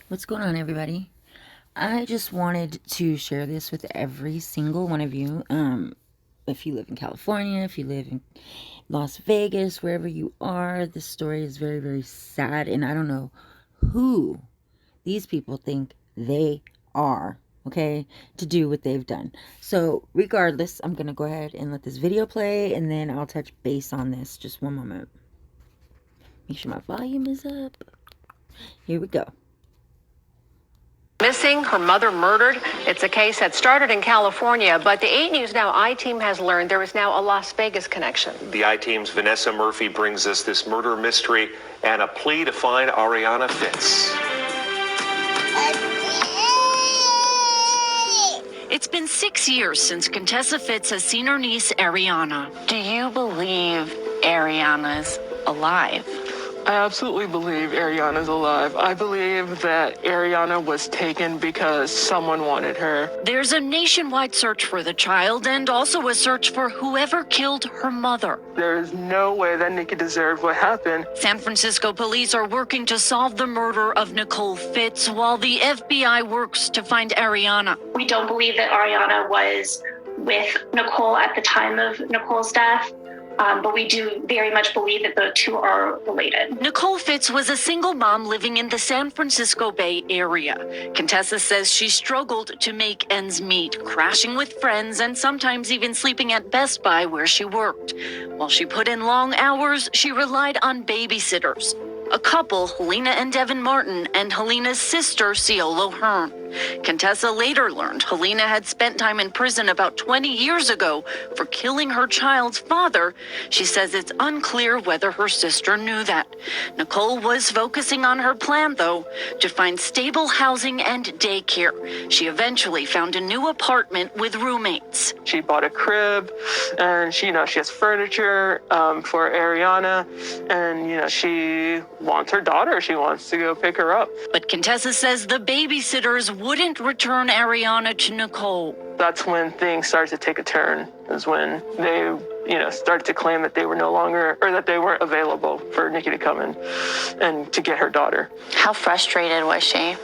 What's going on, everybody? I just wanted to share this with every single one of you. If you live in California, if you live in Las Vegas, wherever you are, this story is very, very sad, and I don't know who these people think they are, okay, to do what they've done. So regardless, I'm gonna go ahead and let this video play, and then I'll touch base on this. Just one moment. Make sure my volume is up. Here we go. Missing, her mother murdered. It's a case that started in California, but the 8 News Now I-Team has learned there is now a Las Vegas connection. The I-Team's Vanessa Murphy brings us this murder mystery and a plea to find Arianna Fitts. It's been 6 years since Contessa Fitts has seen her niece, Arianna. Do you believe Arianna's alive? I absolutely believe Arianna's alive. I believe that Arianna was taken because someone wanted her. There's a nationwide search for the child and also a search for whoever killed her mother. There is no way that Nikki deserved what happened. San Francisco police are working to solve the murder of Nicole Fitts while the FBI works to find Arianna. We don't believe that Arianna was with Nicole at the time of Nicole's death. But we do very much believe that the two are related. Nicole Fitts was a single mom living in the San Francisco Bay Area. Contessa says she struggled to make ends meet, crashing with friends and sometimes even sleeping at Best Buy where she worked. While she put in long hours, she relied on babysitters. A couple, Helena and Devin Martin, and Helena's sister, Siolo Hearne. Contessa later learned Helena had spent time in prison about 20 years ago for killing her child's father. She says it's unclear whether her sister knew that. Nicole was focusing on her plan, though, to find stable housing and daycare. She eventually found a new apartment with roommates. She bought a crib, and she has furniture for Arianna, and she wants her daughter. She wants to go pick her up. But Contessa says the babysitters wouldn't return Arianna to Nicole. That's when things started to take a turn, is when they, started to claim that they were no longer, or that they weren't available for Nikki to come in and to get her daughter. How frustrated was she?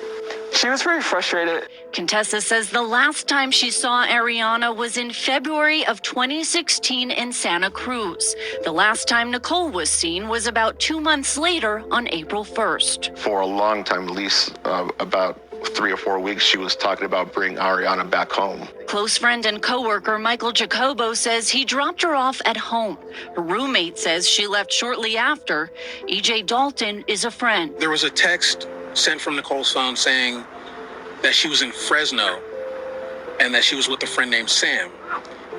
She was very frustrated. Contessa says the last time she saw Arianna was in February of 2016 in Santa Cruz. The last time Nicole was seen was about 2 months later on April 1st. For a long time, at least about 3 or 4 weeks, she was talking about bringing Arianna back home. Close friend and coworker Michael Jacobo says he dropped her off at home. Her roommate says she left shortly after. E.J. Dalton is a friend. There was a text sent from Nicole's phone saying that she was in Fresno and that she was with a friend named Sam.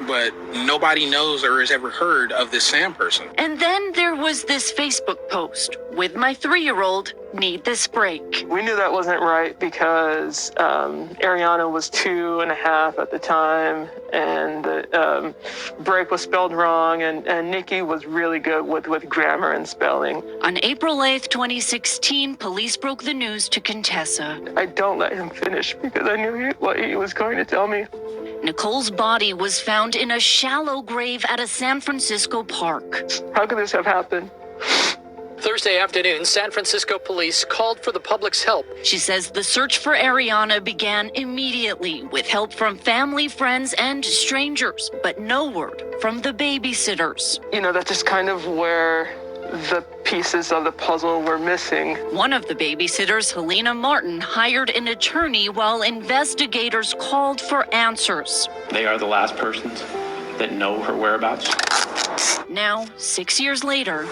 But nobody knows or has ever heard of this Sam person. And then there was this Facebook post, "With my 3-year-old, need this break." We knew that wasn't right because Arianna was 2.5 at the time, and the break was spelled wrong, and Nikki was really good with grammar and spelling. On April 8th, 2016, police broke the news to Contessa. I don't let him finish because I knew what he was going to tell me. Nicole's body was found in a shallow grave at a San Francisco park. How could this have happened? Thursday afternoon, San Francisco police called for the public's help. She says the search for Arianna began immediately with help from family, friends, and strangers, but no word from the babysitters. That's just kind of where the pieces of the puzzle were missing. One of the babysitters, Helena Martin, hired an attorney while investigators called for answers. They are the last persons that know her whereabouts. Now, 6 years later,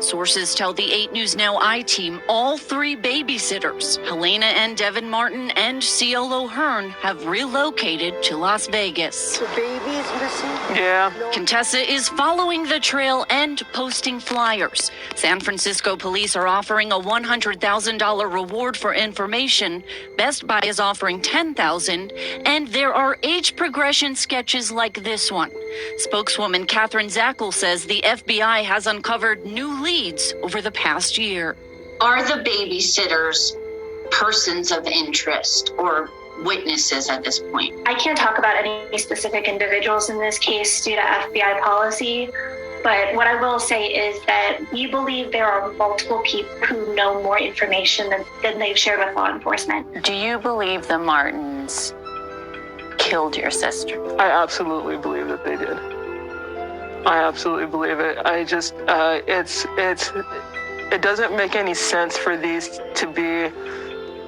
sources tell the 8 News Now I-Team all 3 babysitters, Helena and Devin Martin and Siolo Hearne, have relocated to Las Vegas. The baby's missing? Yeah. Contessa is following the trail and posting flyers. San Francisco police are offering a $100,000 reward for information. Best Buy is offering $10,000, and there are age progression sketches like this one. Spokeswoman Katherine Zackel says the FBI has uncovered new leads over the past year. Are the babysitters persons of interest or witnesses at this point? I can't talk about any specific individuals in this case due to FBI policy. But what I will say is that we believe there are multiple people who know more information than they've shared with law enforcement. Do you believe the Martins killed your sister? I absolutely believe that they did. I absolutely believe it. I just, it doesn't make any sense for these to be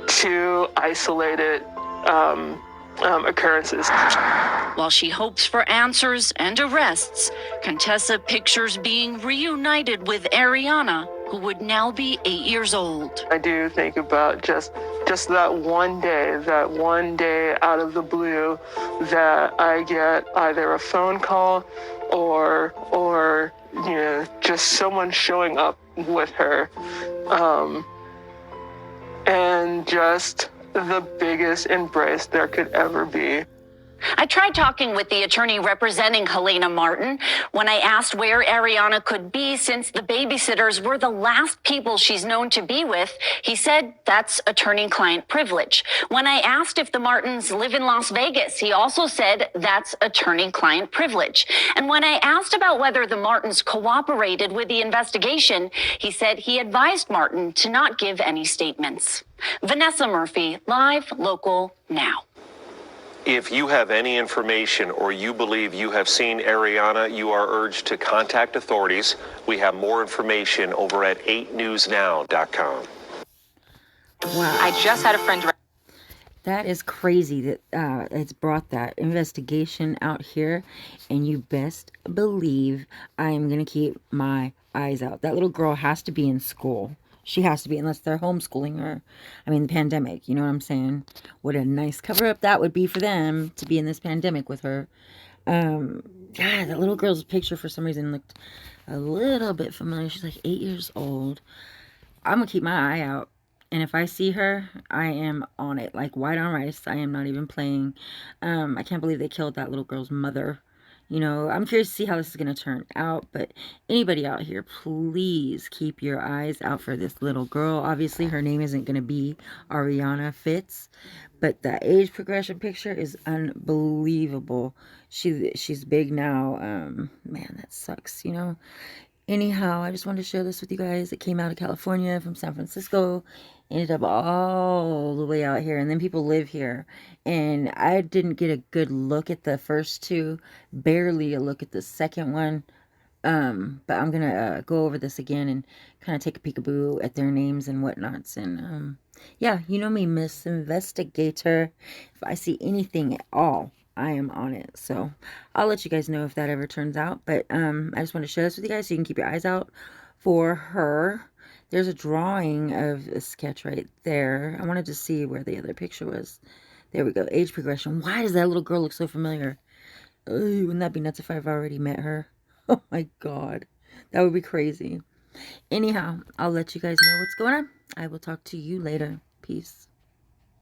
two isolated occurrences. While she hopes for answers and arrests, Contessa pictures being reunited with Arianna, who would now be 8 years old. I do think about just that one day out of the blue that I get either a phone call or just someone showing up with her, and just the biggest embrace there could ever be. I tried talking with the attorney representing Helena Martin when I asked where Arianna could be since the babysitters were the last people she's known to be with. He said that's attorney-client privilege. When I asked if the Martins live in Las Vegas, he also said that's attorney-client privilege. And when I asked about whether the Martins cooperated with the investigation, he said he advised Martin to not give any statements. Vanessa Murphy, live, local, now. If you have any information or you believe you have seen Arianna, you are urged to contact authorities. We have more information over at 8newsnow.com. Wow. I just had a friend. That is crazy that it's brought that investigation out here, and you best believe I am going to keep my eyes out. That little girl has to be in school. She has to be, unless they're homeschooling her. I mean, the pandemic, you know what I'm saying? What a nice cover-up that would be for them to be in this pandemic with her. God, that little girl's picture for some reason looked a little bit familiar. She's like 8 years old. I'm going to keep my eye out. And if I see her, I am on it. Like white on rice. I am not even playing. I can't believe they killed that little girl's mother. You know, I'm curious to see how this is going to turn out. But anybody out here, please keep your eyes out for this little girl. Obviously, her name isn't going to be Arianna Fitts. But the age progression picture is unbelievable. She's big now. Man, that sucks, you know. Anyhow, I just wanted to share this with you guys. It came out of California from San Francisco. Ended up all the way out here. And then people live here. And I didn't get a good look at the first two. Barely a look at the second one. But I'm going to go over this again and kind of take a peekaboo at their names and whatnots. And yeah, you know me, Miss Investigator. If I see anything at all, I am on it. So I'll let you guys know if that ever turns out. But I just want to share this with you guys so you can keep your eyes out for her. There's a drawing of a sketch right there. I wanted to see where the other picture was. There we go. Age progression. Why does that little girl look so familiar? Wouldn't that be nuts if I've already met her? Oh my God. That would be crazy. Anyhow, I'll let you guys know what's going on. I will talk to you later. Peace.